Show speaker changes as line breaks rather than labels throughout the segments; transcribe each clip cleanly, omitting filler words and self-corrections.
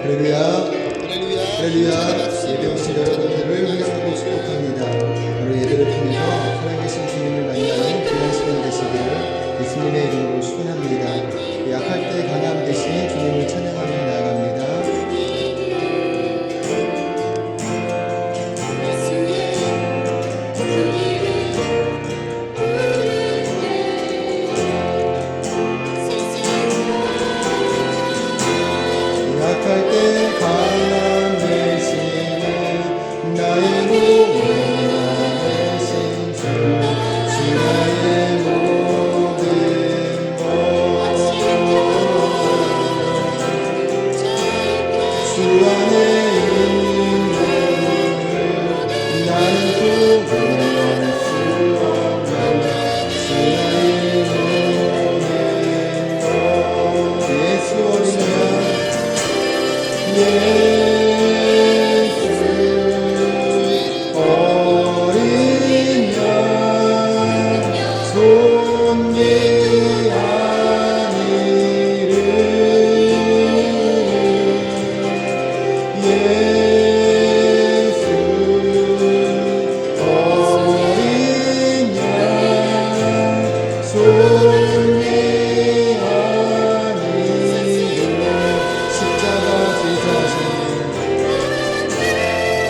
할렐루야, 할렐루야. 예배 오신 여러분들을 환영하고 축복합니다. 바로 예배를 통해서 살아계신 주님을 만나는 귀한 시간 되시기를 예수님의 이름으로 축원합니다. 약할 때 강함 되신 주님을 찬양하며 나아갑니다. 약할 때 강함 되시는 나의 몸을 나으신 주, 주 나의 모든 것, 주 안에 있는 너를 나는 구원할 수 없는 주 나의 모든 것. 예수 어린 양, 예수 어린 양 존귀한 이름, 예수 어린 양 존귀한 이름.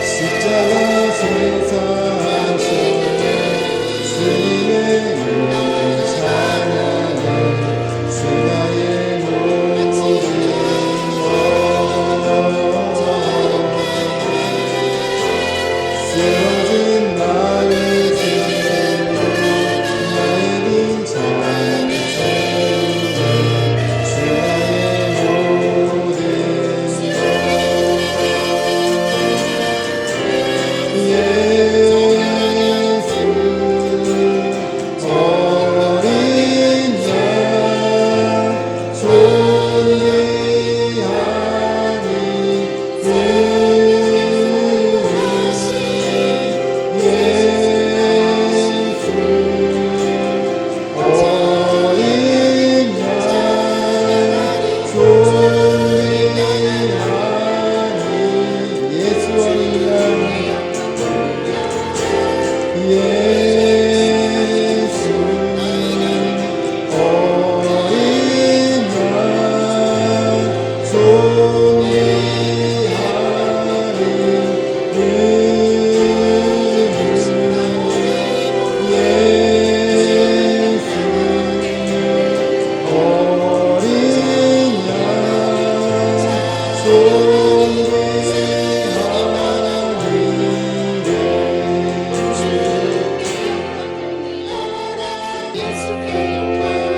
십자가 세상하셨네. 주님의 이름을 찬양해. 주 나의 모든 것, 쓰러진 나를 세우고 나의 빈잔을 채우네. 주 나의 모든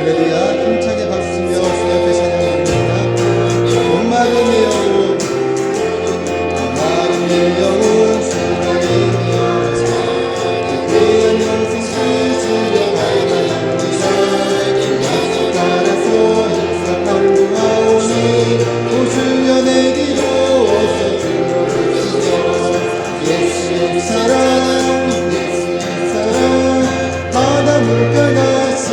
할렐루야. 힘차게 박수며 주 앞에 찬양합니다. 온 마음의 영혼, 온 마음의 영혼 주님이여, 귀한 영생 주시며 갈망합니다. 약속 따라서 일상 강구하오니 오주여 내 기도 어서 들어주시오. 예수의 사랑, 예수의 사랑, 바다 물결같이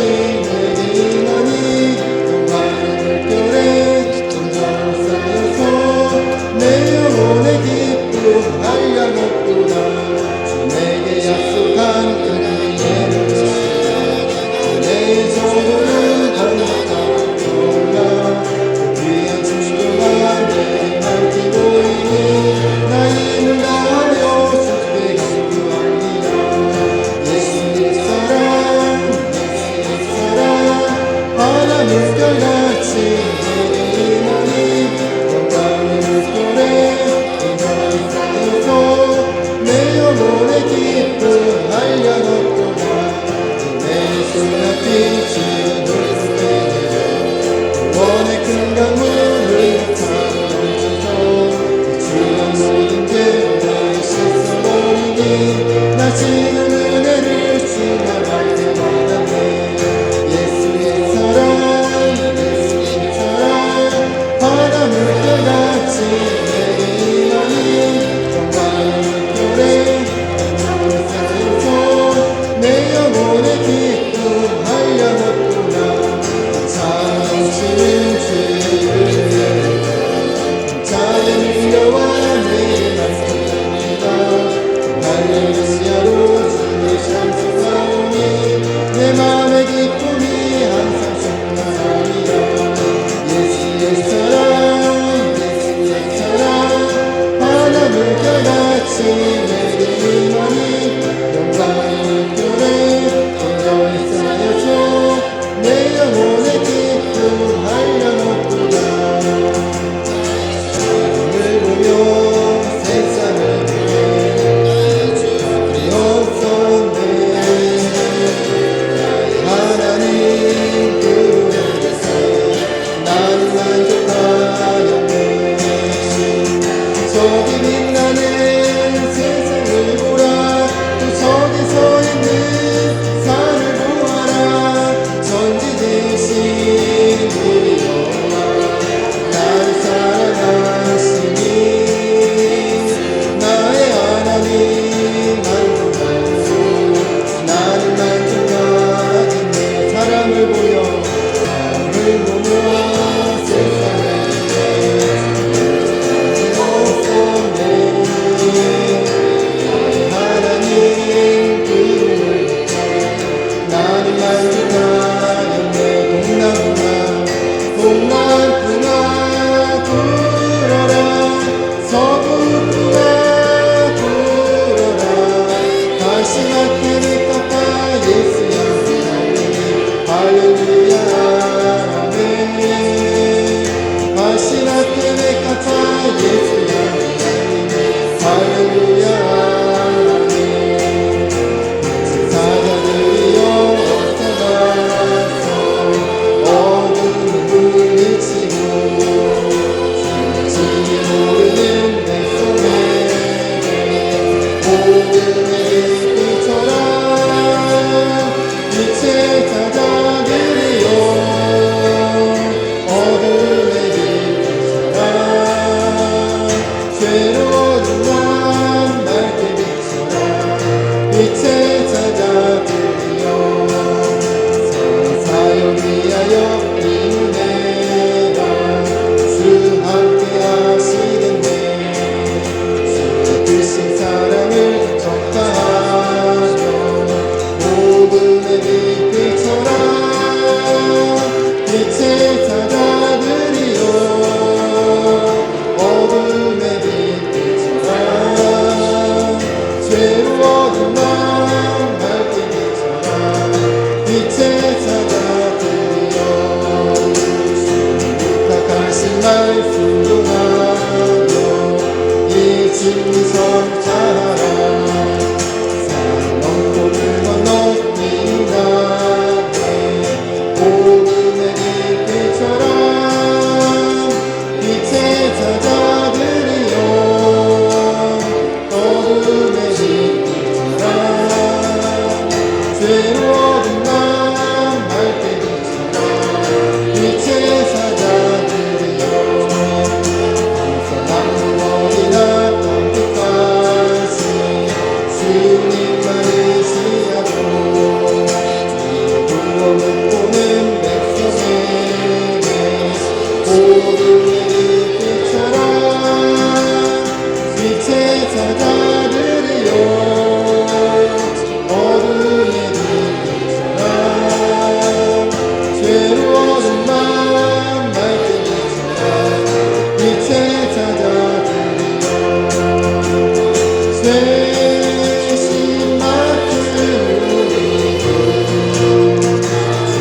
내 영혼의 기쁨 알려놓구나. 참 넘치는 주의 나는 만족하였네. 저기 빛나는 세상을 보라. 또 저기 서 있는 산을 보아라. 전지 대신 우리 여호와 나를 사랑하시니 나의 하나님 만족하소. 나는 만족하겠네. 사랑을 보여 나를 보며 세상을 없었네. 하나님 그분을 나는 만족하였네. 동남풍아 불어라. 서북풍아 불어라. 다시 맡기는 깎아 예수 양의 할렐루야 아멘. 다시 맡기는 깎아 예수 양의 할렐루야 아멘. 사자들이여 어서 어둠을 물리치고 지기 모르는 내 속에 어둠의 빛처럼 빛의 사자들이여 어둠의 빛처럼 괴로워진 난 맑게 비춰라. 빛의 사자들이여 사역 위하여 힘을 내라. 주 함께 하시겠네. 주 뜻신 사랑을 전파하며 어둠의 빛처럼 빛의 사자들이여 어둠의 빛처럼 괴로워진 난 맑게 비춰라. 빛의 사자들이여 부탁하신 말씀 중하여 이 진리성 잘하라. 산 넘고를 건너 인하네. 어둠의 빛처럼 빛의 사자들이여 어둠의 빛처럼 괴로워진 난 맑게 비춰라. 빛의 사자들이여 남머리나 땅끝까지 주님만 의지하고 구원을 보는 백성에게 어둠의 빛처럼 빛의 사자들이여 어둠의 빛처럼 괴로워진 맘 맑게 비춰라. 빛의 사자들이여 쇄신 맡은 우리 조금씩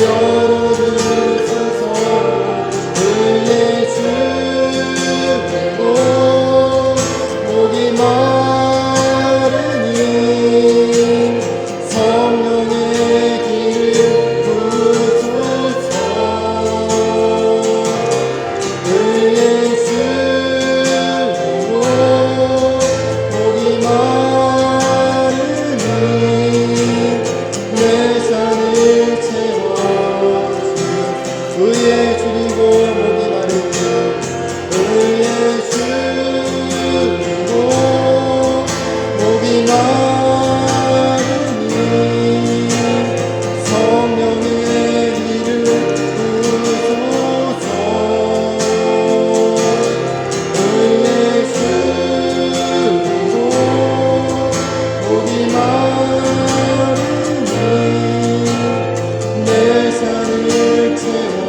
열어주소서. 의의 주로 목이 마르니 성령의 길을 부소서. 의의 주로 목이 마르니 내 산을 채워주소서. 의의 줄이고 목이 마르니 의의 주로 목이 마르니 성령의 길을 부소서. 의의 주로 목이 마르니 내 산을 채워주소서.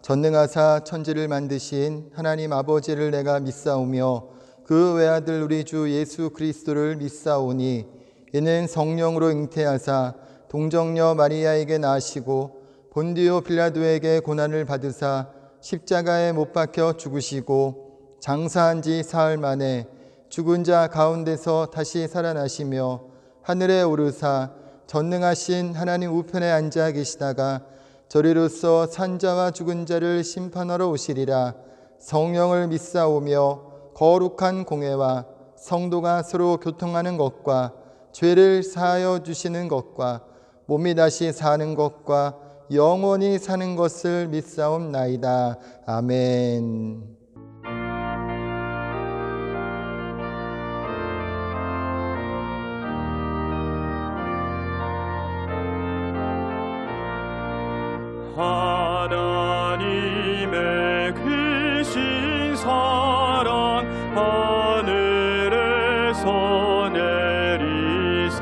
전능하사 천지를 만드신 하나님 아버지를 내가 믿사오며 그 외아들 우리 주 예수 그리스도를 믿사오니 이는 성령으로 잉태하사 동정녀 마리아에게 나시고 본디오 빌라도에게 고난을 받으사 십자가에 못 박혀 죽으시고 장사한 지 사흘 만에 죽은 자 가운데서 다시 살아나시며 하늘에 오르사 전능하신 하나님 우편에 앉아 계시다가 저리로서 산자와 죽은 자를 심판하러 오시리라. 성령을 믿사오며 거룩한 공회와 성도가 서로 교통하는 것과 죄를 사하여 주시는 것과 몸이 다시 사는 것과 영원히 사는 것을 믿사옵나이다. 아멘.
하나님의 크신 사랑 하늘에서 내리사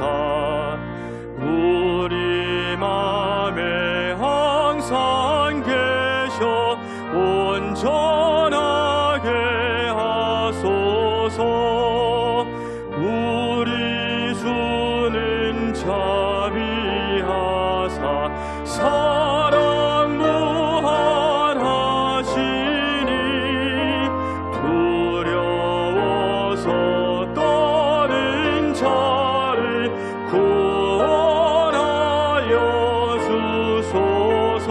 우리 맘에 항상 계셔 온전하게 하소서. 우리 주는 자비하사 사랑 무한하시니 두려워서 떠는 자를 구원하여 주소서.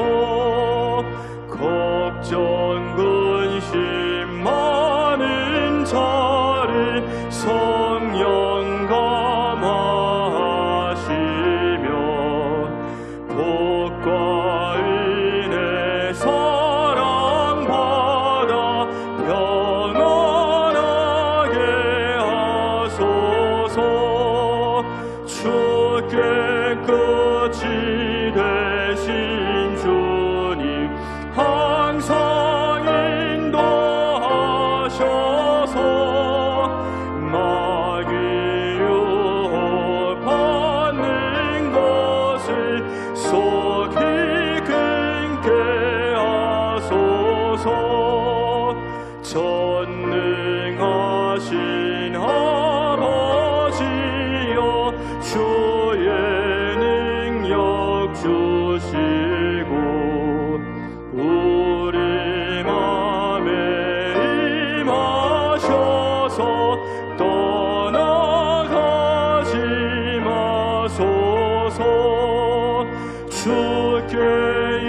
걱정 근심 많은 자를 성령 감화하시며 복과 은혜 사랑받아 평안하게 하소서. 주께 끝이 되신 주님 항상 인도하셔서 마귀 유혹받는 것을 속히 끊게 하소서. 전능하신 아버지여 주의 능력 주시고 우리 맘에 임하셔서 떠나가지 마소서. 주께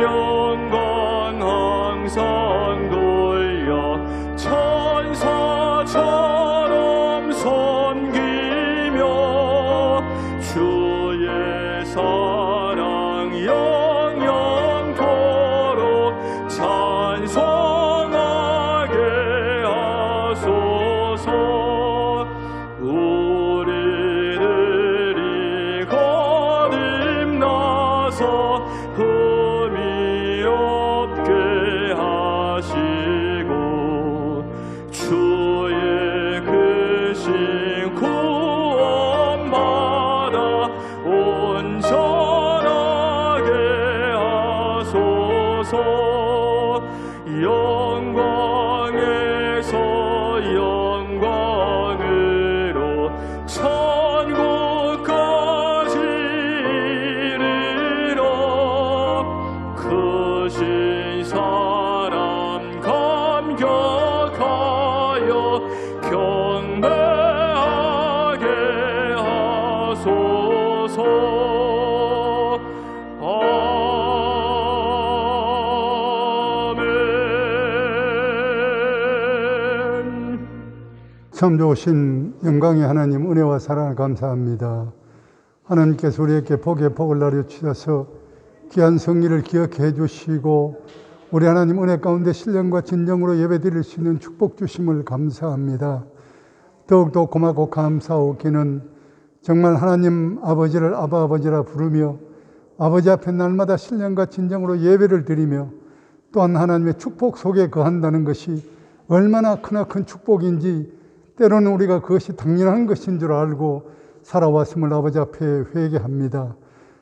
영광 항상 돌려 천사처럼 섬기며 주의 사랑 흠이 없게 하시고 주의 크신 구원받아 온전하게 하소서. 영광에서 영광으로 천국까지 이르러 크신 사람 감격하여 경배하게 하소서.
참 좋으신 영광의 하나님, 은혜와 사랑을 감사합니다. 하나님께서 우리에게 복의 복을 나려 주셔서 귀한 성리를 기억해 주시고 우리 하나님 은혜 가운데 신령과 진정으로 예배드릴 수 있는 축복 주심을 감사합니다. 더욱더 고맙고 감사하기는 정말 하나님 아버지를 아바 아버지라 부르며 아버지 앞에 날마다 신령과 진정으로 예배를 드리며 또한 하나님의 축복 속에 거한다는 것이 얼마나 크나큰 축복인지 때로는 우리가 그것이 당연한 것인 줄 알고 살아왔음을 아버지 앞에 회개합니다.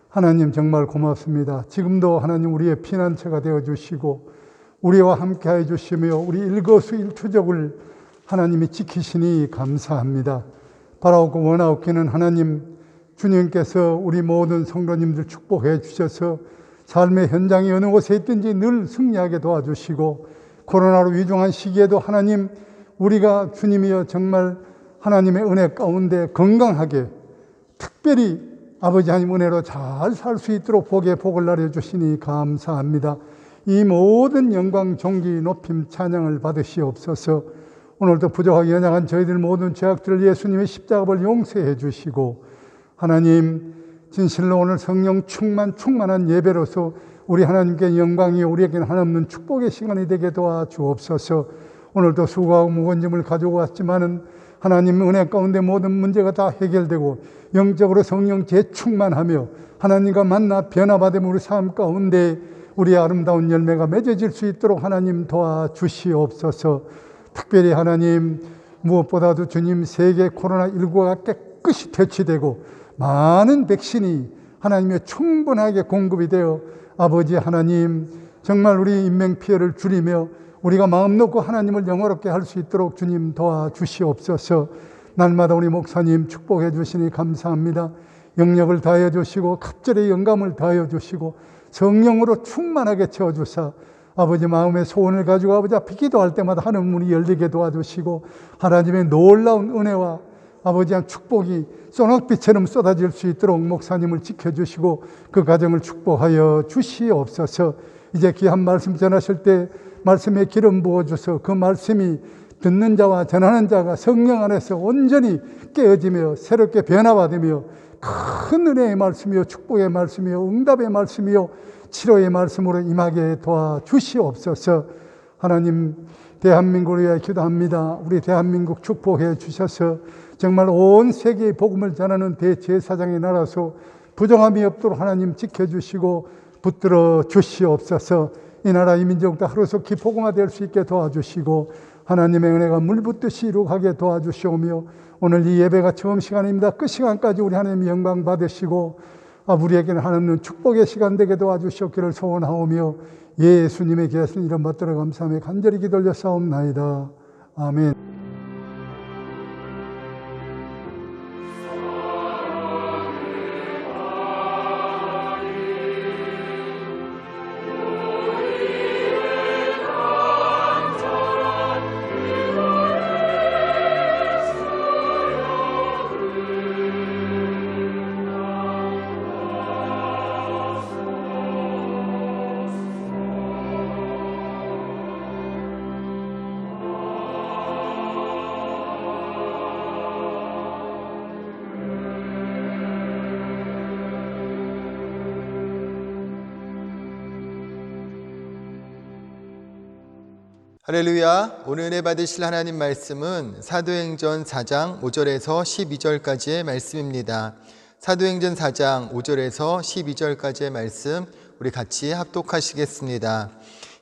하나님 정말 고맙습니다. 지금도 하나님 우리의 피난처가 되어주시고 우리와 함께해 주시며 우리 일거수일투족을 하나님이 지키시니 감사합니다. 바라옵고 원하옵기는 하나님 주님께서 우리 모든 성도님들 축복해 주셔서 삶의 현장이 어느 곳에 있든지 늘 승리하게 도와주시고 코로나로 위중한 시기에도 하나님 우리가 주님이여 정말 하나님의 은혜 가운데 건강하게 특별히 아버지 하나님 은혜로 잘 살 수 있도록 복의 복을 나려주시니 감사합니다. 이 모든 영광 존귀 높임 찬양을 받으시옵소서. 오늘도 부족하게 연약한 저희들 모든 죄악들을 예수님의 십자가를 용서해 주시고 하나님 진실로 오늘 성령 충만한 예배로서 우리 하나님께 영광이 우리에게는 한없는 축복의 시간이 되게 도와주옵소서. 오늘도 수고하고 무거운 짐을 가지고 왔지만은 하나님 은혜 가운데 모든 문제가 다 해결되고 영적으로 성령 재충만하며 하나님과 만나 변화받으며 우리 삶 가운데 우리의 아름다운 열매가 맺어질 수 있도록 하나님 도와주시옵소서. 특별히 하나님 무엇보다도 주님 세계 코로나19가 깨끗이 퇴치되고 많은 백신이 하나님의 충분하게 공급이 되어 아버지 하나님 정말 우리 인명피해를 줄이며 우리가 마음 놓고 하나님을 영화롭게 할 수 있도록 주님 도와주시옵소서. 날마다 우리 목사님 축복해 주시니 감사합니다. 영력을 다하여 주시고 갑절의 영감을 다하여 주시고 성령으로 충만하게 채워주사 아버지 마음의 소원을 가지고 아버지 앞에 기도할 때마다 하늘 문이 열리게 도와주시고 하나님의 놀라운 은혜와 아버지의 축복이 소낙비처럼 쏟아질 수 있도록 목사님을 지켜주시고 그 가정을 축복하여 주시옵소서. 이제 귀한 말씀 전하실 때 말씀에 기름 부어줘서 그 말씀이 듣는 자와 전하는 자가 성령 안에서 온전히 깨어지며 새롭게 변화받으며 큰 은혜의 말씀이요 축복의 말씀이요 응답의 말씀이요 치료의 말씀으로 임하게 도와주시옵소서. 하나님 대한민국을 위해 기도합니다. 우리 대한민국 축복해 주셔서 정말 온 세계의 복음을 전하는 대제사장의 나라서 부정함이 없도록 하나님 지켜주시고 붙들어 주시옵소서. 이 나라 이 민족도 하루속히 복음화될 수 있게 도와주시고 하나님의 은혜가 물붓듯이 이룩하게 도와주시오며 오늘 이 예배가 처음 시간입니다. 끝 시간까지 우리 하나님 영광 받으시고 우리에게는 하나님 축복의 시간 되게 도와주시옵기를 소원하오며 예수님의 귀하신 이름 받들어 감사하며 간절히 기도 올려싸움나이다. 아멘.
할렐루야. 오늘 은혜 받으실 하나님 말씀은 사도행전 4장 5절에서 12절까지의 말씀입니다. 사도행전 4장 5절에서 12절까지의 말씀 우리 같이 합독하시겠습니다.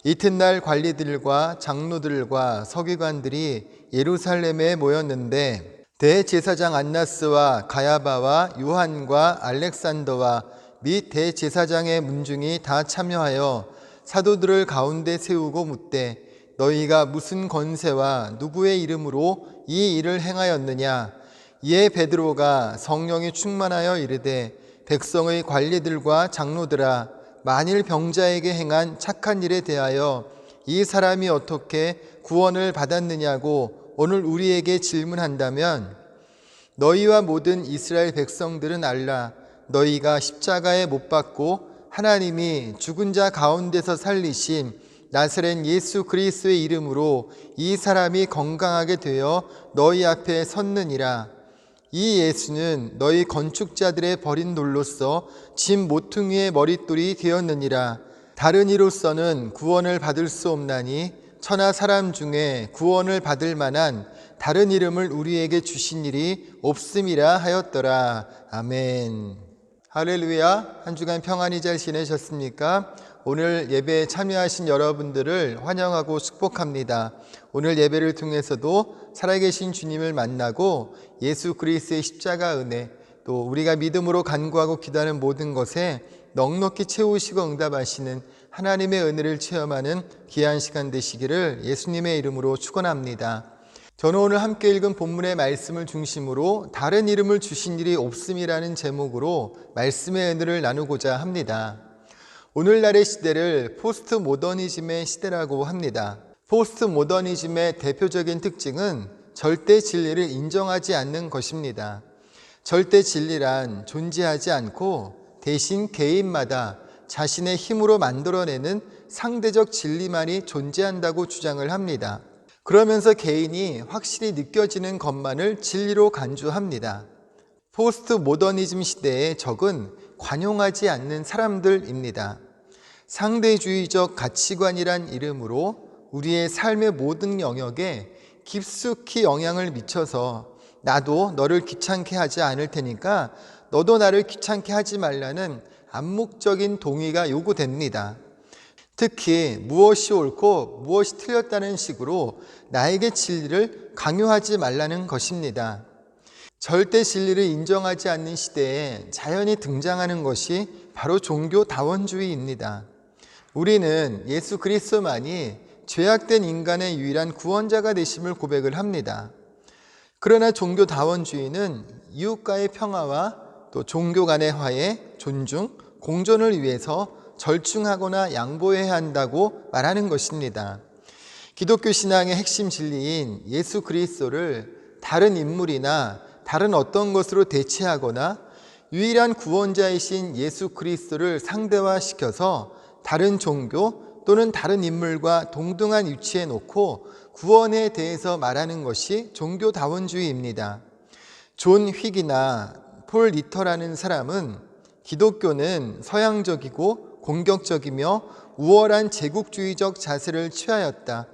이튿날 관리들과 장로들과 서기관들이 예루살렘에 모였는데 대제사장 안나스와 가야바와 요한과 알렉산더와 및 대제사장의 문중이 다 참여하여 사도들을 가운데 세우고 묻되 너희가 무슨 권세와 누구의 이름으로 이 일을 행하였느냐? 이에 베드로가 성령이 충만하여 이르되 백성의 관리들과 장로들아, 만일 병자에게 행한 착한 일에 대하여 이 사람이 어떻게 구원을 받았느냐고 오늘 우리에게 질문한다면 너희와 모든 이스라엘 백성들은 알라. 너희가 십자가에 못 박고 하나님이 죽은 자 가운데서 살리신 나사렛 예수 그리스도의 이름으로 이 사람이 건강하게 되어 너희 앞에 섰느니라. 이 예수는 너희 건축자들의 버린 돌로서 짐 모퉁이의 머릿돌이 되었느니라. 다른 이로서는 구원을 받을 수 없나니 천하 사람 중에 구원을 받을 만한 다른 이름을 우리에게 주신 일이 없음이라 하였더라. 아멘. 할렐루야. 한 주간 평안히 잘 지내셨습니까? 오늘 예배에 참여하신 여러분들을 환영하고 축복합니다. 오늘 예배를 통해서도 살아계신 주님을 만나고 예수 그리스도의 십자가 은혜, 또 우리가 믿음으로 간구하고 기도하는 모든 것에 넉넉히 채우시고 응답하시는 하나님의 은혜를 체험하는 귀한 시간 되시기를 예수님의 이름으로 축원합니다. 저는 오늘 함께 읽은 본문의 말씀을 중심으로 다른 이름을 주신 일이 없음이라는 제목으로 말씀의 은혜를 나누고자 합니다. 오늘날의 시대를 포스트 모더니즘의 시대라고 합니다. 포스트 모더니즘의 대표적인 특징은 절대 진리를 인정하지 않는 것입니다. 절대 진리란 존재하지 않고 대신 개인마다 자신의 힘으로 만들어내는 상대적 진리만이 존재한다고 주장을 합니다. 그러면서 개인이 확실히 느껴지는 것만을 진리로 간주합니다. 포스트 모더니즘 시대의 적은 관용하지 않는 사람들입니다. 상대주의적 가치관이란 이름으로 우리의 삶의 모든 영역에 깊숙이 영향을 미쳐서 나도 너를 귀찮게 하지 않을 테니까 너도 나를 귀찮게 하지 말라는 암묵적인 동의가 요구됩니다. 특히 무엇이 옳고 무엇이 틀렸다는 식으로 나에게 진리를 강요하지 말라는 것입니다. 절대 진리를 인정하지 않는 시대에 자연히 등장하는 것이 바로 종교다원주의입니다. 우리는 예수 그리스도만이 죄악된 인간의 유일한 구원자가 되심을 고백을 합니다. 그러나 종교다원주의는 이웃과의 평화와 또 종교 간의 화해, 존중, 공존을 위해서 절충하거나 양보해야 한다고 말하는 것입니다. 기독교 신앙의 핵심 진리인 예수 그리스도를 다른 인물이나 다른 어떤 것으로 대체하거나 유일한 구원자이신 예수 그리스도를 상대화시켜서 다른 종교 또는 다른 인물과 동등한 위치에 놓고 구원에 대해서 말하는 것이 종교다원주의입니다. 존 휙이나 폴 리터라는 사람은 기독교는 서양적이고 공격적이며 우월한 제국주의적 자세를 취하였다.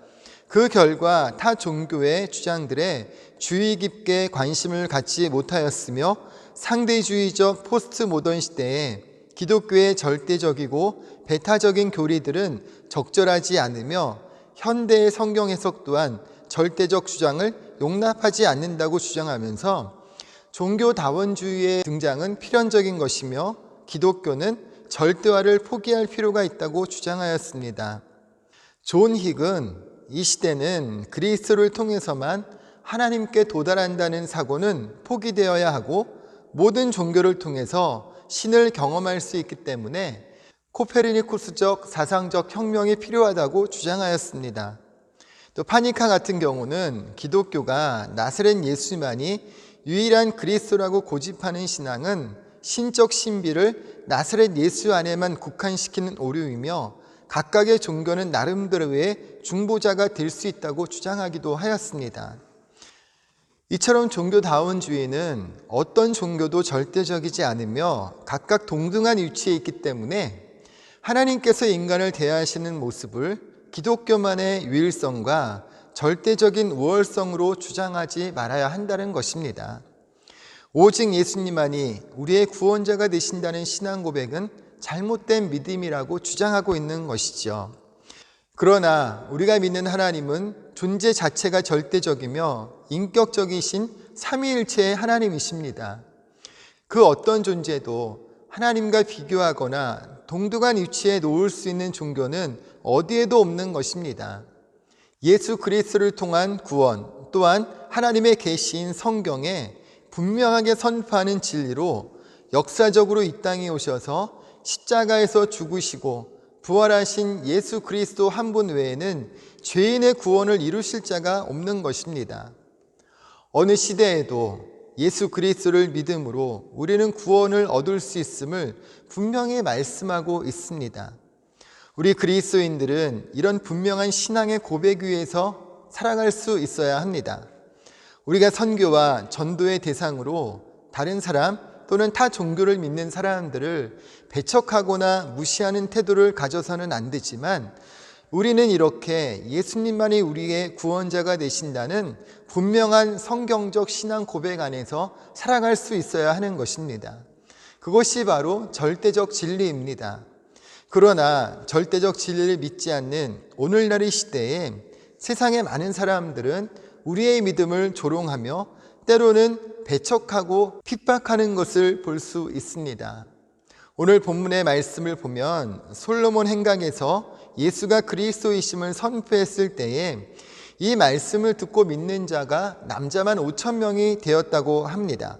그 결과 타 종교의 주장들에 주의 깊게 관심을 갖지 못하였으며 상대주의적 포스트 모던 시대에 기독교의 절대적이고 배타적인 교리들은 적절하지 않으며 현대의 성경 해석 또한 절대적 주장을 용납하지 않는다고 주장하면서 종교다원주의의 등장은 필연적인 것이며 기독교는 절대화를 포기할 필요가 있다고 주장하였습니다. 존 힉은 이 시대는 그리스도를 통해서만 하나님께 도달한다는 사고는 포기되어야 하고 모든 종교를 통해서 신을 경험할 수 있기 때문에 코페르니쿠스적 사상적 혁명이 필요하다고 주장하였습니다. 또 파니카 같은 경우는 기독교가 나사렛 예수만이 유일한 그리스도라고 고집하는 신앙은 신적 신비를 나사렛 예수 안에만 국한시키는 오류이며 각각의 종교는 나름대로의 중보자가 될 수 있다고 주장하기도 하였습니다. 이처럼 종교다원주의는 어떤 종교도 절대적이지 않으며 각각 동등한 위치에 있기 때문에 하나님께서 인간을 대하시는 모습을 기독교만의 유일성과 절대적인 우월성으로 주장하지 말아야 한다는 것입니다. 오직 예수님만이 우리의 구원자가 되신다는 신앙 고백은 잘못된 믿음이라고 주장하고 있는 것이죠. 그러나 우리가 믿는 하나님은 존재 자체가 절대적이며 인격적이신 삼위일체의 하나님이십니다. 그 어떤 존재도 하나님과 비교하거나 동등한 위치에 놓을 수 있는 종교는 어디에도 없는 것입니다. 예수 그리스도를 통한 구원, 또한 하나님의 계시인 성경에 분명하게 선포하는 진리로 역사적으로 이 땅에 오셔서 십자가에서 죽으시고 부활하신 예수 그리스도 한 분 외에는 죄인의 구원을 이루실 자가 없는 것입니다. 어느 시대에도 예수 그리스도를 믿음으로 우리는 구원을 얻을 수 있음을 분명히 말씀하고 있습니다. 우리 그리스도인들은 이런 분명한 신앙의 고백 위에서 살아갈 수 있어야 합니다. 우리가 선교와 전도의 대상으로 다른 사람 또는 타 종교를 믿는 사람들을 배척하거나 무시하는 태도를 가져서는 안 되지만, 우리는 이렇게 예수님만이 우리의 구원자가 되신다는 분명한 성경적 신앙 고백 안에서 살아갈 수 있어야 하는 것입니다. 그것이 바로 절대적 진리입니다. 그러나 절대적 진리를 믿지 않는 오늘날의 시대에 세상의 많은 사람들은 우리의 믿음을 조롱하며 때로는 배척하고 핍박하는 것을 볼 수 있습니다. 오늘 본문의 말씀을 보면 솔로몬 행각에서 예수가 그리스도이심을 선포했을 때에 이 말씀을 듣고 믿는 자가 남자만 5,000명이 되었다고 합니다.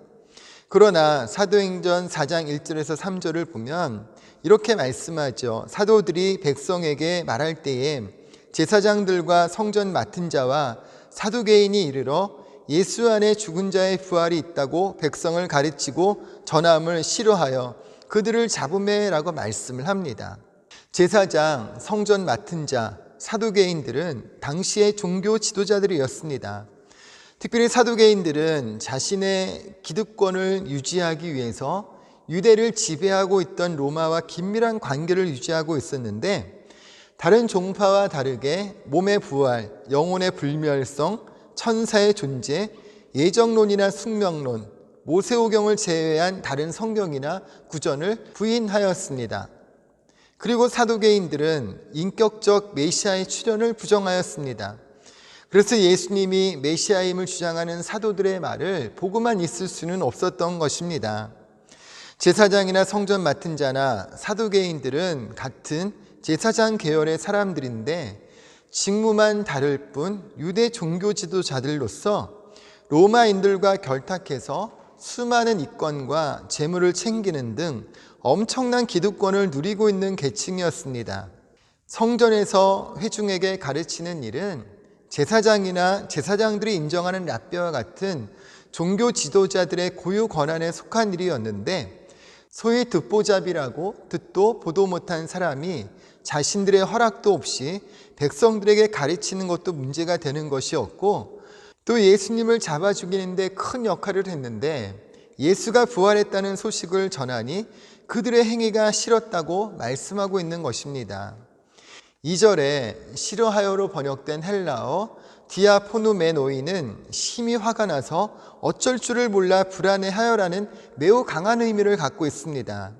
그러나 사도행전 4장 1절에서 3절을 보면 이렇게 말씀하죠. 사도들이 백성에게 말할 때에 제사장들과 성전 맡은 자와 사두개인이 이르러 예수 안에 죽은 자의 부활이 있다고 백성을 가르치고 전함을 싫어하여 그들을 잡으매라고 말씀을 합니다. 제사장, 성전 맡은 자, 사두개인들은 당시의 종교 지도자들이었습니다. 특별히 사두개인들은 자신의 기득권을 유지하기 위해서 유대를 지배하고 있던 로마와 긴밀한 관계를 유지하고 있었는데, 다른 종파와 다르게 몸의 부활, 영혼의 불멸성, 천사의 존재, 예정론이나 숙명론, 모세오경을 제외한 다른 성경이나 구전을 부인하였습니다. 그리고 사두개인들은 인격적 메시아의 출현을 부정하였습니다. 그래서 예수님이 메시아임을 주장하는 사도들의 말을 보고만 있을 수는 없었던 것입니다. 제사장이나 성전 맡은 자나 사두개인들은 같은 제사장 계열의 사람들인데 직무만 다를 뿐 유대 종교 지도자들로서 로마인들과 결탁해서 수많은 이권과 재물을 챙기는 등 엄청난 기득권을 누리고 있는 계층이었습니다. 성전에서 회중에게 가르치는 일은 제사장이나 제사장들이 인정하는 랍비와 같은 종교 지도자들의 고유 권한에 속한 일이었는데, 소위 듣보잡이라고 듣도 보도 못한 사람이 자신들의 허락도 없이 백성들에게 가르치는 것도 문제가 되는 것이었고, 또 예수님을 잡아 죽이는데 큰 역할을 했는데 예수가 부활했다는 소식을 전하니 그들의 행위가 싫었다고 말씀하고 있는 것입니다. 2절에 싫어하여로 번역된 헬라어 디아포누메노이는 심히 화가 나서 어쩔 줄을 몰라 불안해하여라는 매우 강한 의미를 갖고 있습니다.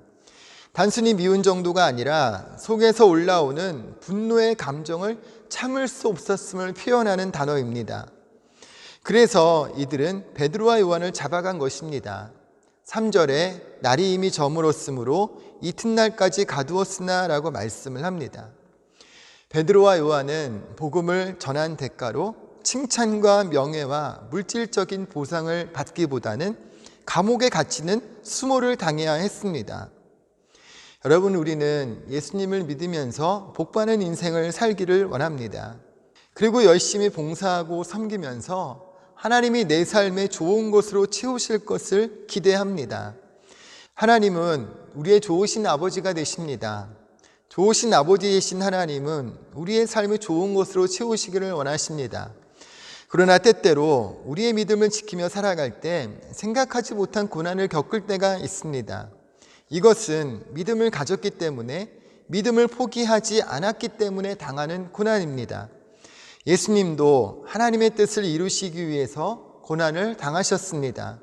단순히 미운 정도가 아니라 속에서 올라오는 분노의 감정을 참을 수 없었음을 표현하는 단어입니다. 그래서 이들은 베드로와 요한을 잡아간 것입니다. 3절에 날이 이미 저물었으므로 이튿날까지 가두었으나 라고 말씀을 합니다. 베드로와 요한은 복음을 전한 대가로 칭찬과 명예와 물질적인 보상을 받기보다는 감옥에 갇히는 수모를 당해야 했습니다. 여러분, 우리는 예수님을 믿으면서 복받는 인생을 살기를 원합니다. 그리고 열심히 봉사하고 섬기면서 하나님이 내 삶의 좋은 것으로 채우실 것을 기대합니다. 하나님은 우리의 좋으신 아버지가 되십니다. 좋으신 아버지이신 하나님은 우리의 삶을 좋은 것으로 채우시기를 원하십니다. 그러나 때때로 우리의 믿음을 지키며 살아갈 때 생각하지 못한 고난을 겪을 때가 있습니다. 이것은 믿음을 가졌기 때문에, 믿음을 포기하지 않았기 때문에 당하는 고난입니다. 예수님도 하나님의 뜻을 이루시기 위해서 고난을 당하셨습니다.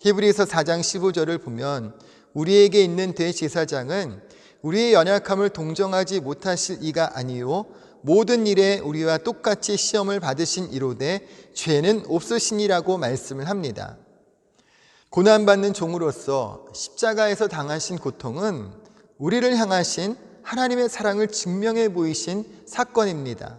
히브리서 4장 15절을 보면 우리에게 있는 대제사장은 우리의 연약함을 동정하지 못하실 이가 아니요 모든 일에 우리와 똑같이 시험을 받으신 이로되 죄는 없으시니라고 말씀을 합니다. 고난받는 종으로서 십자가에서 당하신 고통은 우리를 향하신 하나님의 사랑을 증명해 보이신 사건입니다.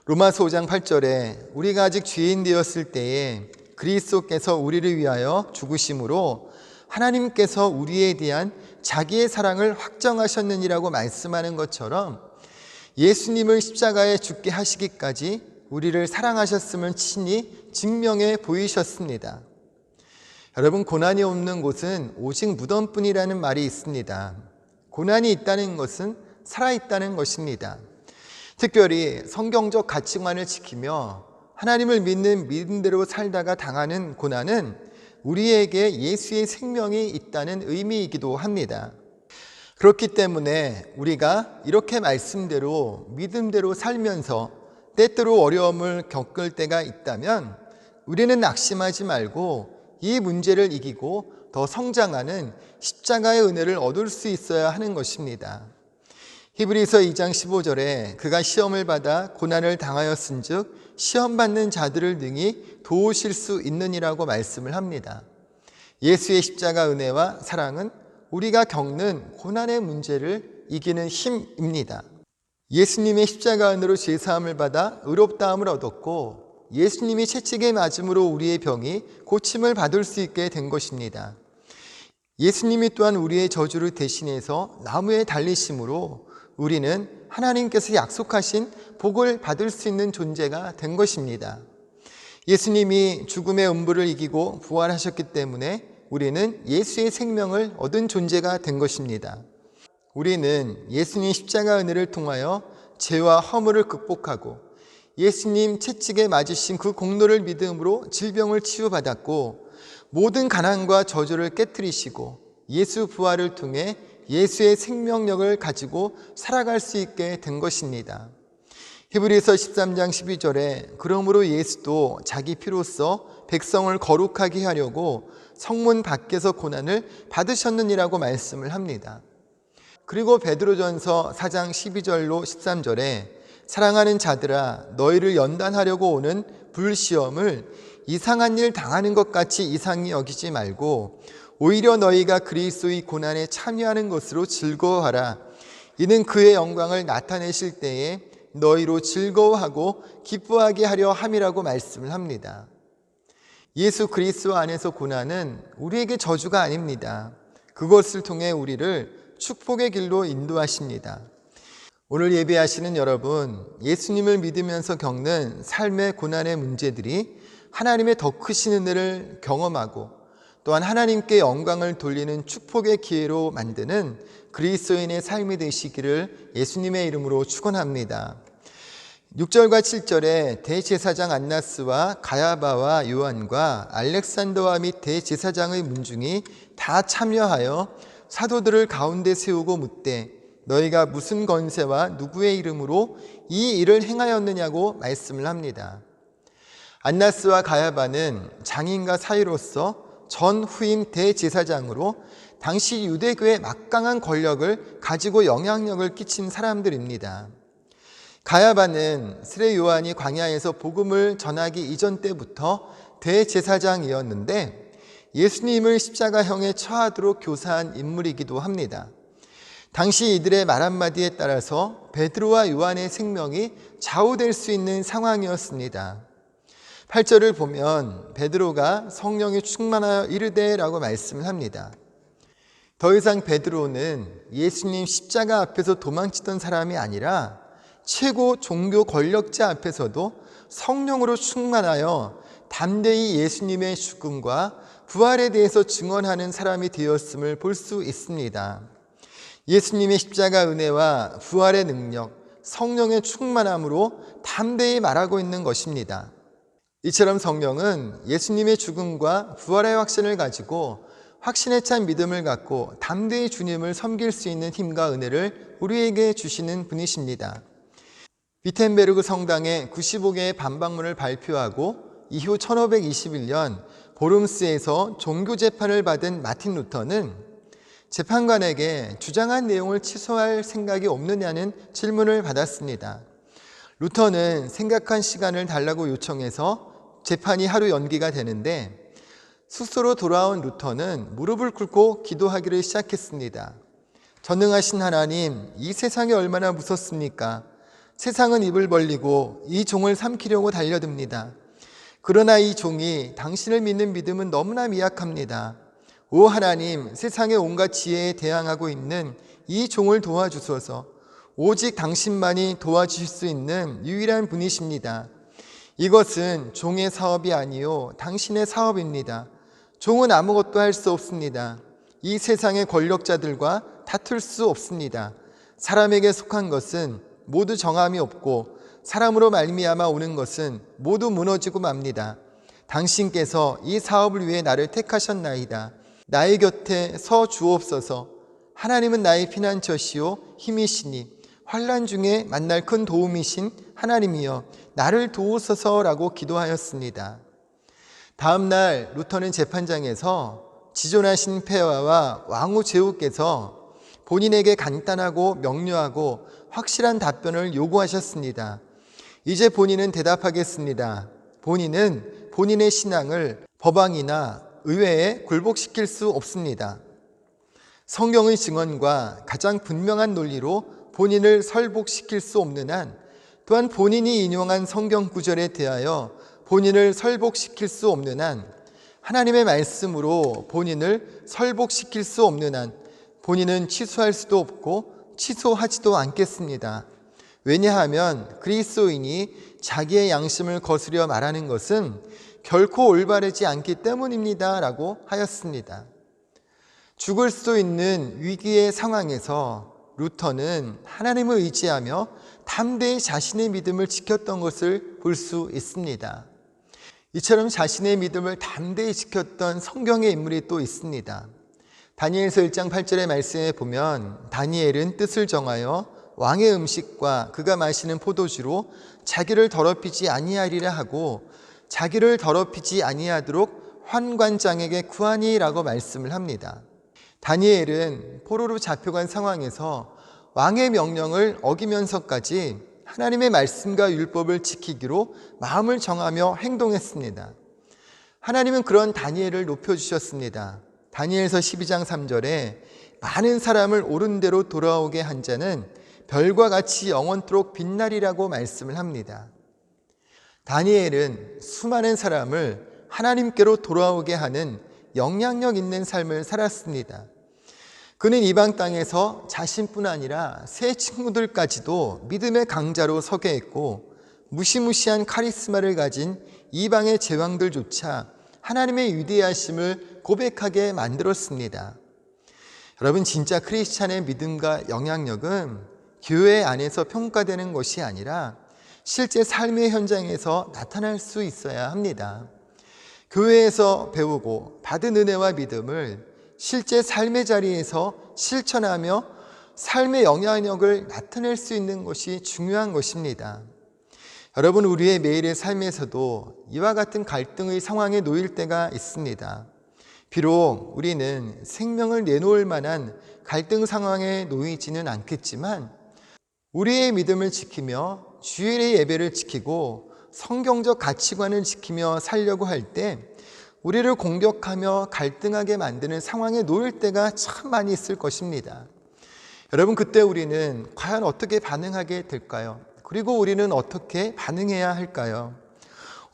로마서 5장 8절에 우리가 아직 죄인 되었을 때에 그리스도께서 우리를 위하여 죽으심으로 하나님께서 우리에 대한 자기의 사랑을 확정하셨느니라고 말씀하는 것처럼 예수님을 십자가에 죽게 하시기까지 우리를 사랑하셨음을 친히 증명해 보이셨습니다. 여러분, 고난이 없는 곳은 오직 무덤뿐이라는 말이 있습니다. 고난이 있다는 것은 살아있다는 것입니다. 특별히 성경적 가치관을 지키며 하나님을 믿는 믿음대로 살다가 당하는 고난은 우리에게 예수의 생명이 있다는 의미이기도 합니다. 그렇기 때문에 우리가 이렇게 말씀대로 믿음대로 살면서 때때로 어려움을 겪을 때가 있다면 우리는 낙심하지 말고 이 문제를 이기고 더 성장하는 십자가의 은혜를 얻을 수 있어야 하는 것입니다. 히브리서 2장 15절에 그가 시험을 받아 고난을 당하였은즉 시험받는 자들을 능히 도우실 수 있느니라고 말씀을 합니다. 예수의 십자가 은혜와 사랑은 우리가 겪는 고난의 문제를 이기는 힘입니다. 예수님의 십자가 은혜로 죄사함을 받아 의롭다함을 얻었고 예수님이 채찍에 맞음으로 우리의 병이 고침을 받을 수 있게 된 것입니다. 예수님이 또한 우리의 저주를 대신해서 나무에 달리심으로 우리는 하나님께서 약속하신 복을 받을 수 있는 존재가 된 것입니다. 예수님이 죽음의 음부를 이기고 부활하셨기 때문에 우리는 예수의 생명을 얻은 존재가 된 것입니다. 우리는 예수님 십자가 은혜를 통하여 죄와 허물을 극복하고 예수님 채찍에 맞으신 그 공로를 믿음으로 질병을 치유받았고 모든 가난과 저주를 깨뜨리시고 예수 부활을 통해 예수의 생명력을 가지고 살아갈 수 있게 된 것입니다. 히브리서 13장 12절에 그러므로 예수도 자기 피로써 백성을 거룩하게 하려고 성문 밖에서 고난을 받으셨느니라고 말씀을 합니다. 그리고 베드로전서 4장 12절로 13절에 사랑하는 자들아 너희를 연단하려고 오는 불시험을 이상한 일 당하는 것 같이 이상히 여기지 말고 오히려 너희가 그리스도의 고난에 참여하는 것으로 즐거워하라. 이는 그의 영광을 나타내실 때에 너희로 즐거워하고 기뻐하게 하려 함이라고 말씀을 합니다. 예수 그리스도 안에서 고난은 우리에게 저주가 아닙니다. 그것을 통해 우리를 축복의 길로 인도하십니다. 오늘 예배하시는 여러분, 예수님을 믿으면서 겪는 삶의 고난의 문제들이 하나님의 더 크신 은혜를 경험하고 또한 하나님께 영광을 돌리는 축복의 기회로 만드는 그리스도인의 삶이 되시기를 예수님의 이름으로 축원합니다. 6절과 7절에 대제사장 안나스와 가야바와 요한과 알렉산더와 및 대제사장의 문중이 다 참여하여 사도들을 가운데 세우고 묻되 너희가 무슨 권세와 누구의 이름으로 이 일을 행하였느냐고 말씀을 합니다. 안나스와 가야바는 장인과 사위로서 전 후임 대제사장으로 당시 유대교의 막강한 권력을 가지고 영향력을 끼친 사람들입니다. 가야바는 스레 요한이 광야에서 복음을 전하기 이전 때부터 대제사장이었는데 예수님을 십자가형에 처하도록 교사한 인물이기도 합니다. 당시 이들의 말 한마디에 따라서 베드로와 요한의 생명이 좌우될 수 있는 상황이었습니다. 8절을 보면 베드로가 성령이 충만하여 이르되라고 말씀을 합니다. 더 이상 베드로는 예수님 십자가 앞에서 도망치던 사람이 아니라 최고 종교 권력자 앞에서도 성령으로 충만하여 담대히 예수님의 죽음과 부활에 대해서 증언하는 사람이 되었음을 볼 수 있습니다. 예수님의 십자가 은혜와 부활의 능력, 성령의 충만함으로 담대히 말하고 있는 것입니다. 이처럼 성령은 예수님의 죽음과 부활의 확신을 가지고 확신에 찬 믿음을 갖고 담대히 주님을 섬길 수 있는 힘과 은혜를 우리에게 주시는 분이십니다. 위텐베르그 성당에 95개의 반박문을 발표하고 이후 1521년 보름스에서 종교재판을 받은 마틴 루터는 재판관에게 주장한 내용을 취소할 생각이 없느냐는 질문을 받았습니다. 루터는 생각한 시간을 달라고 요청해서 재판이 하루 연기가 되는데 숙소로 돌아온 루터는 무릎을 꿇고 기도하기를 시작했습니다. 전능하신 하나님, 이 세상이 얼마나 무섭습니까? 세상은 입을 벌리고 이 종을 삼키려고 달려듭니다. 그러나 이 종이 당신을 믿는 믿음은 너무나 미약합니다. 오 하나님, 세상의 온갖 지혜에 대항하고 있는 이 종을 도와주소서. 오직 당신만이 도와주실 수 있는 유일한 분이십니다. 이것은 종의 사업이 아니요 당신의 사업입니다. 종은 아무것도 할 수 없습니다. 이 세상의 권력자들과 다툴 수 없습니다. 사람에게 속한 것은 모두 정함이 없고 사람으로 말미암아 오는 것은 모두 무너지고 맙니다. 당신께서 이 사업을 위해 나를 택하셨나이다. 나의 곁에 서 주옵소서. 하나님은 나의 피난처시요 힘이시니 환난 중에 만날 큰 도움이신 하나님이여 나를 도우소서라고 기도하였습니다. 다음 날 루터는 재판장에서 지존하신 폐하와 왕후 제후께서 본인에게 간단하고 명료하고 확실한 답변을 요구하셨습니다. 이제 본인은 대답하겠습니다. 본인은 본인의 신앙을 법왕이나 의회에 굴복시킬 수 없습니다. 성경의 증언과 가장 분명한 논리로 본인을 설복시킬 수 없는 한, 또한 본인이 인용한 성경 구절에 대하여 본인을 설복시킬 수 없는 한, 하나님의 말씀으로 본인을 설복시킬 수 없는 한 본인은 취소할 수도 없고 취소하지도 않겠습니다. 왜냐하면 그리스도인이 자기의 양심을 거스려 말하는 것은 결코 올바르지 않기 때문입니다 라고 하였습니다. 죽을 수도 있는 위기의 상황에서 루터는 하나님을 의지하며 담대히 자신의 믿음을 지켰던 것을 볼 수 있습니다. 이처럼 자신의 믿음을 담대히 지켰던 성경의 인물이 또 있습니다. 다니엘서 1장 8절의 말씀에 보면 다니엘은 뜻을 정하여 왕의 음식과 그가 마시는 포도주로 자기를 더럽히지 아니하리라 하고 자기를 더럽히지 아니하도록 환관장에게 구하니라고 말씀을 합니다. 다니엘은 포로로 잡혀간 상황에서 왕의 명령을 어기면서까지 하나님의 말씀과 율법을 지키기로 마음을 정하며 행동했습니다. 하나님은 그런 다니엘을 높여주셨습니다. 다니엘서 12장 3절에 많은 사람을 옳은 대로 돌아오게 한 자는 별과 같이 영원토록 빛나리라고 말씀을 합니다. 다니엘은 수많은 사람을 하나님께로 돌아오게 하는 영향력 있는 삶을 살았습니다. 그는 이방 땅에서 자신뿐 아니라 새 친구들까지도 믿음의 강자로 서게 했고 무시무시한 카리스마를 가진 이방의 제왕들조차 하나님의 위대하심을 고백하게 만들었습니다. 여러분, 진짜 크리스찬의 믿음과 영향력은 교회 안에서 평가되는 것이 아니라 실제 삶의 현장에서 나타날 수 있어야 합니다. 교회에서 배우고 받은 은혜와 믿음을 실제 삶의 자리에서 실천하며 삶의 영향력을 나타낼 수 있는 것이 중요한 것입니다. 여러분, 우리의 매일의 삶에서도 이와 같은 갈등의 상황에 놓일 때가 있습니다. 비록 우리는 생명을 내놓을 만한 갈등 상황에 놓이지는 않겠지만 우리의 믿음을 지키며 주일의 예배를 지키고 성경적 가치관을 지키며 살려고 할 때 우리를 공격하며 갈등하게 만드는 상황에 놓일 때가 참 많이 있을 것입니다. 여러분, 그때 우리는 과연 어떻게 반응하게 될까요? 그리고 우리는 어떻게 반응해야 할까요?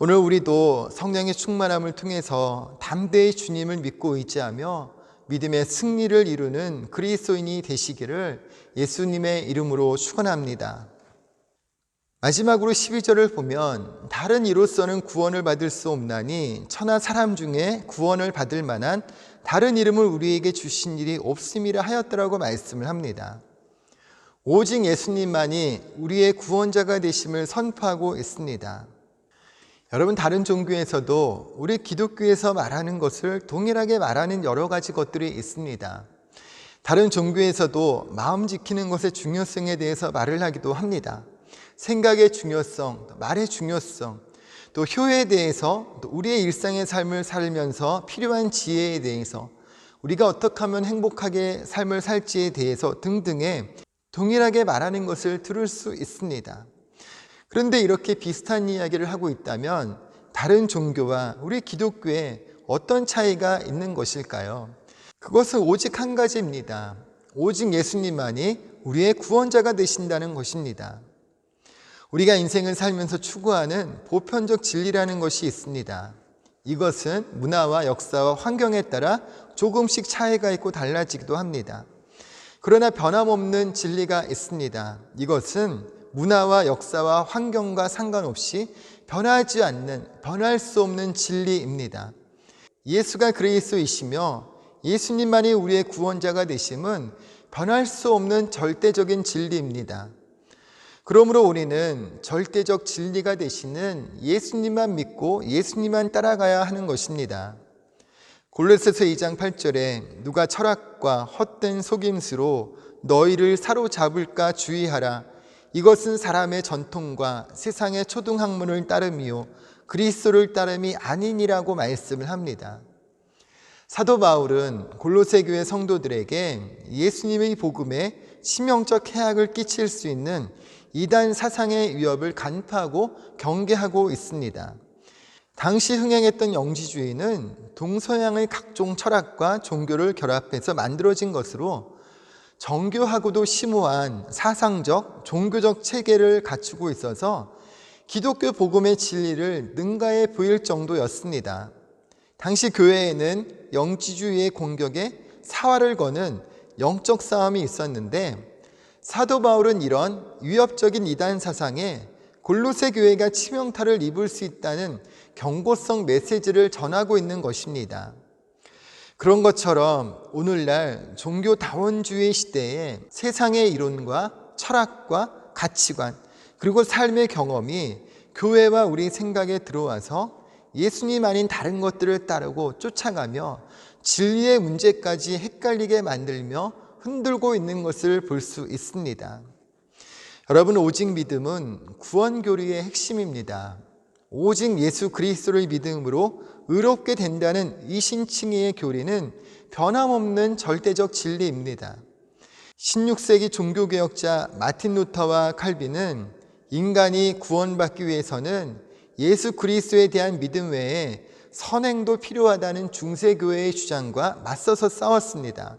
오늘 우리도 성령의 충만함을 통해서 담대히 주님을 믿고 의지하며 믿음의 승리를 이루는 그리스도인이 되시기를 예수님의 이름으로 축원합니다. 마지막으로 12절을 보면 다른 이로서는 구원을 받을 수 없나니 천하 사람 중에 구원을 받을 만한 다른 이름을 우리에게 주신 일이 없음이라 하였더라고 말씀을 합니다. 오직 예수님만이 우리의 구원자가 되심을 선포하고 있습니다. 여러분, 다른 종교에서도 우리 기독교에서 말하는 것을 동일하게 말하는 여러 가지 것들이 있습니다. 다른 종교에서도 마음 지키는 것의 중요성에 대해서 말을 하기도 합니다. 생각의 중요성, 말의 중요성, 또 효에 대해서, 또 우리의 일상의 삶을 살면서 필요한 지혜에 대해서, 우리가 어떻게 하면 행복하게 삶을 살지에 대해서 등등의 동일하게 말하는 것을 들을 수 있습니다. 그런데 이렇게 비슷한 이야기를 하고 있다면 다른 종교와 우리 기독교에 어떤 차이가 있는 것일까요? 그것은 오직 한 가지입니다. 오직 예수님만이 우리의 구원자가 되신다는 것입니다. 우리가 인생을 살면서 추구하는 보편적 진리라는 것이 있습니다. 이것은 문화와 역사와 환경에 따라 조금씩 차이가 있고 달라지기도 합니다. 그러나 변함없는 진리가 있습니다. 이것은 문화와 역사와 환경과 상관없이 변하지 않는, 변할 수 없는 진리입니다. 예수가 그리스도이시며 예수님만이 우리의 구원자가 되심은 변할 수 없는 절대적인 진리입니다. 그러므로 우리는 절대적 진리가 되시는 예수님만 믿고 예수님만 따라가야 하는 것입니다. 골로새서 2장 8절에 누가 철학과 헛된 속임수로 너희를 사로잡을까 주의하라. 이것은 사람의 전통과 세상의 초등학문을 따름이요 그리스도를 따름이 아니니라고 말씀을 합니다. 사도 바울은 골로새 교회 성도들에게 예수님의 복음에 치명적 해악을 끼칠 수 있는 이단 사상의 위협을 간파하고 경계하고 있습니다. 당시 흥행했던 영지주의는 동서양의 각종 철학과 종교를 결합해서 만들어진 것으로 정교하고도 심오한 사상적, 종교적 체계를 갖추고 있어서 기독교 복음의 진리를 능가해 보일 정도였습니다. 당시 교회에는 영지주의의 공격에 사활을 거는 영적 싸움이 있었는데 사도 바울은 이런 위협적인 이단 사상에 골로새 교회가 치명타를 입을 수 있다는 경고성 메시지를 전하고 있는 것입니다. 그런 것처럼 오늘날 종교다원주의 시대에 세상의 이론과 철학과 가치관 그리고 삶의 경험이 교회와 우리 생각에 들어와서 예수님 아닌 다른 것들을 따르고 쫓아가며 진리의 문제까지 헷갈리게 만들며 흔들고 있는 것을 볼 수 있습니다. 여러분, 오직 믿음은 구원교리의 핵심입니다. 오직 예수 그리스도를 믿음으로 의롭게 된다는 이신칭의의 교리는 변함없는 절대적 진리입니다. 16세기 종교개혁자 마틴 루터와 칼빈은 인간이 구원받기 위해서는 예수 그리스도에 대한 믿음 외에 선행도 필요하다는 중세교회의 주장과 맞서서 싸웠습니다.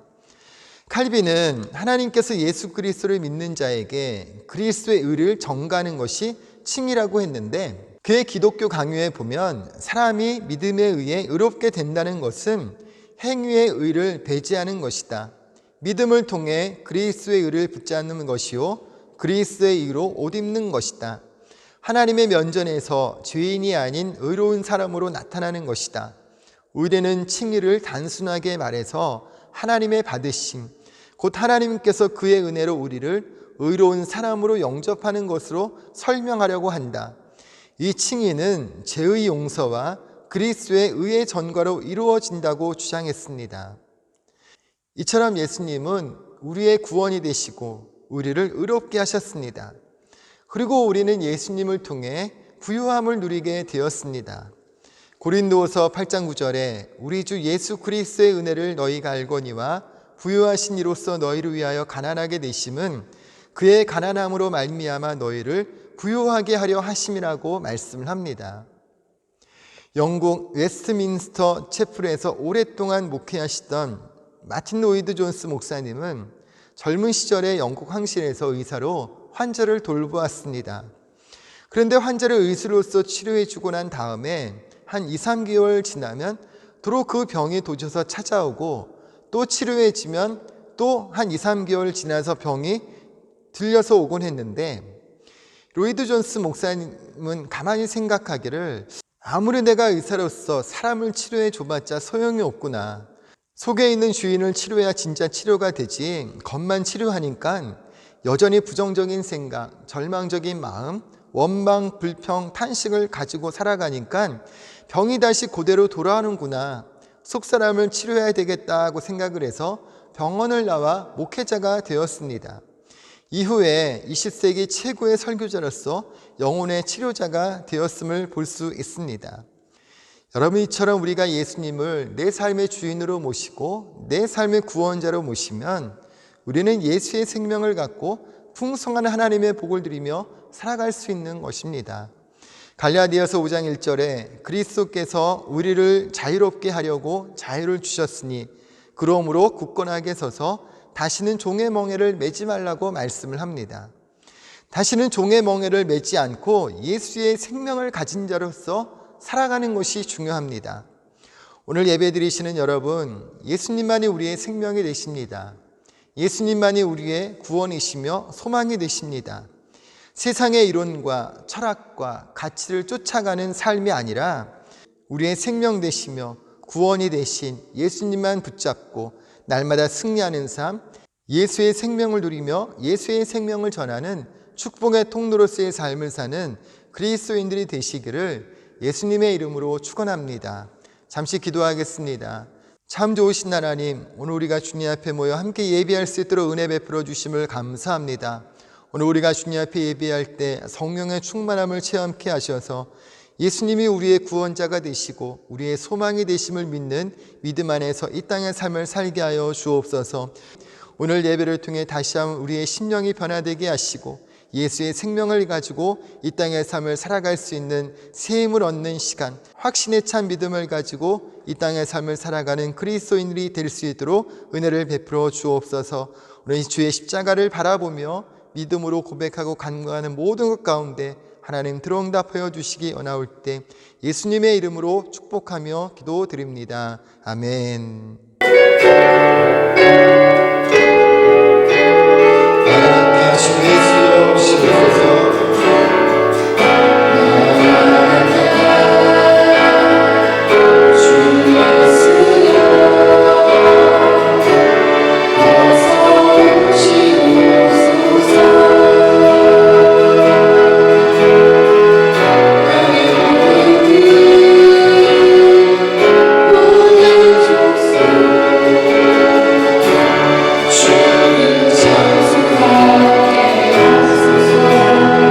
칼빈은 하나님께서 예수 그리스도를 믿는 자에게 그리스도의 의를 전가하는 것이 칭의라고 했는데 그의 기독교 강요에 보면 사람이 믿음에 의해 의롭게 된다는 것은 행위의 의를 배제하는 것이다. 믿음을 통해 그리스도의 의를 붙잡는 것이요 그리스도의 의로 옷 입는 것이다. 하나님의 면전에서 죄인이 아닌 의로운 사람으로 나타나는 것이다. 의례는 칭의를 단순하게 말해서 하나님의 받으심, 곧 하나님께서 그의 은혜로 우리를 의로운 사람으로 영접하는 것으로 설명하려고 한다. 이 칭의는 죄의 용서와 그리스도의 의의 전가로 이루어진다고 주장했습니다. 이처럼 예수님은 우리의 구원이 되시고 우리를 의롭게 하셨습니다. 그리고 우리는 예수님을 통해 부유함을 누리게 되었습니다. 고린도후서 8장 9절에 우리 주 예수 그리스도의 은혜를 너희가 알거니와 부유하신 이로써 너희를 위하여 가난하게 되심은 그의 가난함으로 말미암아 너희를 부유하게 하려 하심이라고 말씀을 합니다. 영국 웨스트민스터 채플에서 오랫동안 목회하시던 마틴 로이드 존스 목사님은 젊은 시절에 영국 황실에서 의사로 환자를 돌보았습니다. 그런데 환자를 의사로서 치료해 주고 난 다음에 한 2, 3개월 지나면 도로 그 병이 도져서 찾아오고 또 치료해지면 또 한 2, 3개월 지나서 병이 들려서 오곤 했는데 로이드 존스 목사님은 가만히 생각하기를 아무리 내가 의사로서 사람을 치료해 줘봤자 소용이 없구나. 속에 있는 주인을 치료해야 진짜 치료가 되지 겉만 치료하니까 여전히 부정적인 생각, 절망적인 마음, 원망, 불평, 탄식을 가지고 살아가니까 병이 다시 그대로 돌아오는구나. 속사람을 치료해야 되겠다고 생각을 해서 병원을 나와 목회자가 되었습니다. 이후에 20세기 최고의 설교자로서 영혼의 치료자가 되었음을 볼 수 있습니다. 여러분, 이처럼 우리가 예수님을 내 삶의 주인으로 모시고 내 삶의 구원자로 모시면 우리는 예수의 생명을 갖고 풍성한 하나님의 복을 누리며 살아갈 수 있는 것입니다. 갈라디아서 5장 1절에 그리스도께서 우리를 자유롭게 하려고 자유를 주셨으니 그러므로 굳건하게 서서 다시는 종의 멍에를 매지 말라고 말씀을 합니다. 다시는 종의 멍에를 매지 않고 예수의 생명을 가진 자로서 살아가는 것이 중요합니다. 오늘 예배 드리시는 여러분, 예수님만이 우리의 생명이 되십니다. 예수님만이 우리의 구원이시며 소망이 되십니다. 세상의 이론과 철학과 가치를 쫓아가는 삶이 아니라 우리의 생명 되시며 구원이 되신 예수님만 붙잡고 날마다 승리하는 삶, 예수의 생명을 누리며 예수의 생명을 전하는 축복의 통로로서의 삶을 사는 그리스도인들이 되시기를 예수님의 이름으로 축원합니다. 잠시 기도하겠습니다. 참 좋으신 하나님, 오늘 우리가 주님 앞에 모여 함께 예배할 수 있도록 은혜 베풀어 주심을 감사합니다. 오늘 우리가 주님 앞에 예배할 때 성령의 충만함을 체험케 하셔서 예수님이 우리의 구원자가 되시고 우리의 소망이 되심을 믿는 믿음 안에서 이 땅의 삶을 살게 하여 주옵소서. 오늘 예배를 통해 다시 한번 우리의 심령이 변화되게 하시고 예수의 생명을 가지고 이 땅의 삶을 살아갈 수 있는 새 힘을 얻는 시간, 확신에 찬 믿음을 가지고 이 땅의 삶을 살아가는 그리스도인들이 될 수 있도록 은혜를 베풀어 주옵소서. 오늘 주의 십자가를 바라보며 믿음으로 고백하고 간구하는 모든 것 가운데 하나님 들어응답하여 주시기 원하올 때 예수님의 이름으로 축복하며 기도드립니다. 아멘.
주님 찬송하게 하소서.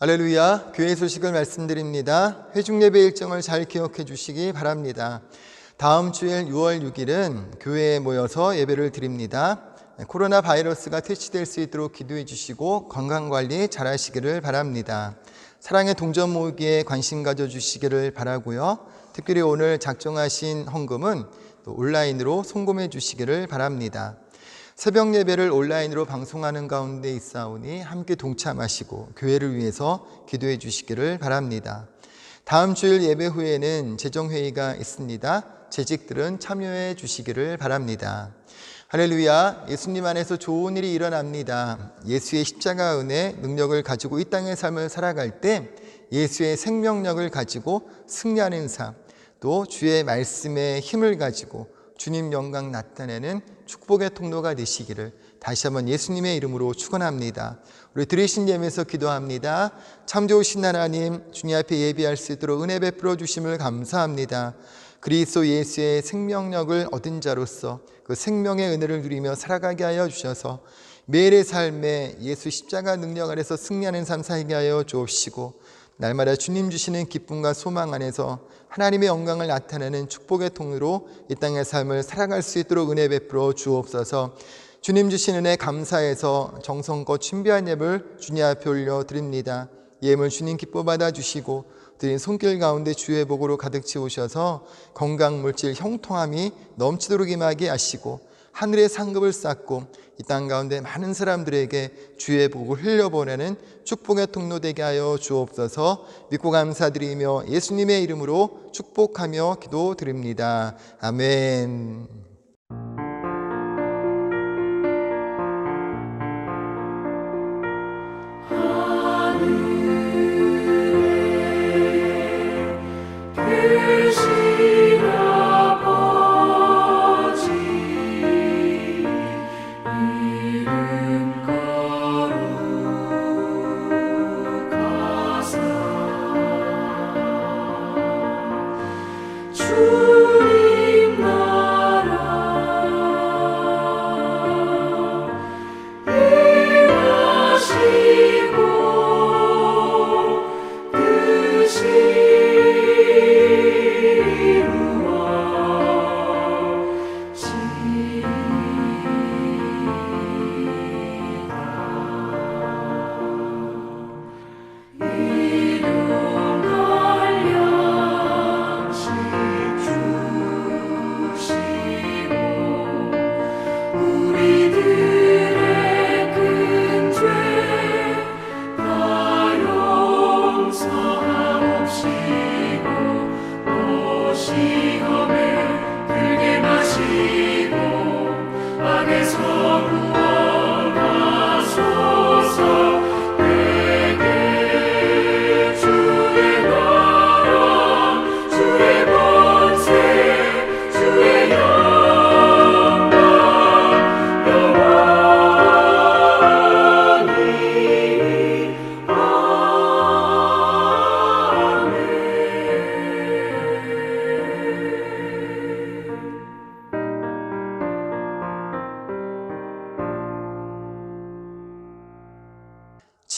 할렐루야, 교회 소식을 말씀드립니다. 회중 예배 일정을 잘 기억해 주시기 바랍니다. 다음 주일 6월 6일은 교회에 모여서 예배를 드립니다. 코로나 바이러스가 퇴치될 수 있도록 기도해 주시고 건강관리 잘 하시기를 바랍니다. 사랑의 동전 모으기에 관심 가져주시기를 바라고요. 특별히 오늘 작정하신 헌금은 또 온라인으로 송금해 주시기를 바랍니다. 새벽 예배를 온라인으로 방송하는 가운데 있사오니 함께 동참하시고 교회를 위해서 기도해 주시기를 바랍니다. 다음 주일 예배 후에는 재정회의가 있습니다. 재직들은 참여해 주시기를 바랍니다. 할렐루야, 예수님 안에서 좋은 일이 일어납니다. 예수의 십자가 은혜, 능력을 가지고 이 땅의 삶을 살아갈 때 예수의 생명력을 가지고 승리하는 삶, 또 주의 말씀의 힘을 가지고 주님 영광 나타내는 축복의 통로가 되시기를 다시 한번 예수님의 이름으로 축원합니다. 우리 드리신 예배에서 기도합니다. 참 좋으신 하나님, 주님 앞에 예배할 수 있도록 은혜 베풀어 주심을 감사합니다. 그리스도 예수의 생명력을 얻은 자로서 그 생명의 은혜를 누리며 살아가게 하여 주셔서 매일의 삶에 예수 십자가 능력 안에서 승리하는 삶 살게 하여 주옵시고, 날마다 주님 주시는 기쁨과 소망 안에서 하나님의 영광을 나타내는 축복의 통로로 이 땅의 삶을 살아갈 수 있도록 은혜 베풀어 주옵소서. 주님 주신 은혜 감사해서 정성껏 준비한 예물 주님 앞에 올려드립니다. 예물 주님 기뻐 받아주시고 드린 손길 가운데 주의 복으로 가득 채우셔서 건강, 물질, 형통함이 넘치도록 임하게 하시고 하늘의 상급을 쌓고 이 땅 가운데 많은 사람들에게 주의 복을 흘려보내는 축복의 통로 되게 하여 주옵소서. 믿고 감사드리며 예수님의 이름으로 축복하며 기도드립니다. 아멘.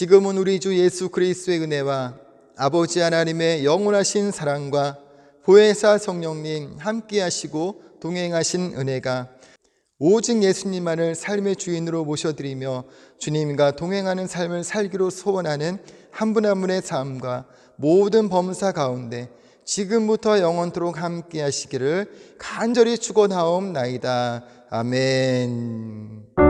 지금은 우리 주 예수 그리스도의 은혜와 아버지 하나님의 영원하신 사랑과 보혜사 성령님 함께 하시고 동행하신 은혜가 오직 예수님만을 삶의 주인으로 모셔드리며 주님과 동행하는 삶을 살기로 소원하는 한 분 한 분의 삶과 모든 범사 가운데 지금부터 영원토록 함께 하시기를 간절히 축원하옵나이다. 아멘.